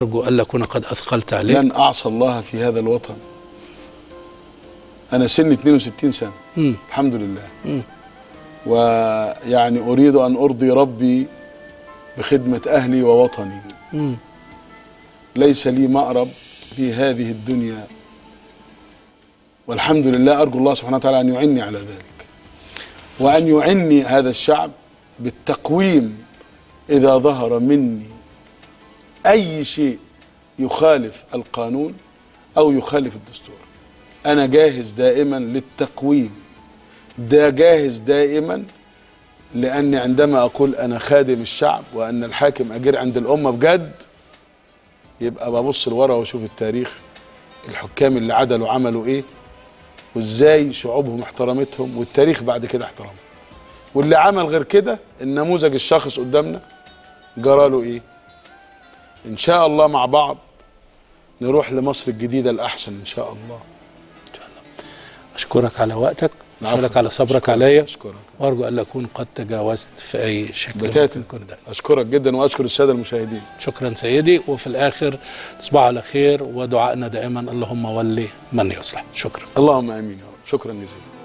أرجو ألا أكون قد أثقلت عليك. لن أعصى الله في هذا الوطن. أنا سني 62 سنة الحمد لله. ويعني أريد أن أرضي ربي بخدمة أهلي ووطني. ليس لي مأرب في هذه الدنيا، والحمد لله. أرجو الله سبحانه وتعالى أن يعني على ذلك، وأن يعني هذا الشعب بالتقويم إذا ظهر مني أي شيء يخالف القانون أو يخالف الدستور. أنا جاهز دائما للتقويم، ده جاهز دائما، لأني عندما أقول أنا خادم الشعب وأن الحاكم أجير عند الأمة بجد، يبقى ببص لورا وأشوف التاريخ، الحكام اللي عدلوا عملوا إيه، وإزاي شعوبهم احترمتهم، والتاريخ بعد كده احترمهم. واللي عمل غير كده النموذج الشخص قدامنا جراله إيه. إن شاء الله مع بعض نروح لمصر الجديدة الأحسن إن شاء الله. إن شاء الله. أشكرك على وقتك، أشكرك على صبرك عليا، وأرجو أن أكون قد تجاوزت في أي شكل. بتاتا. أشكرك جدا وأشكر السادة المشاهدين. شكرا سيدي، وفي الآخر تصبحوا على خير، ودعائنا دائما اللهم ولي من يصلح. شكرا. اللهم آمين يا رب. شكرا جزيلا.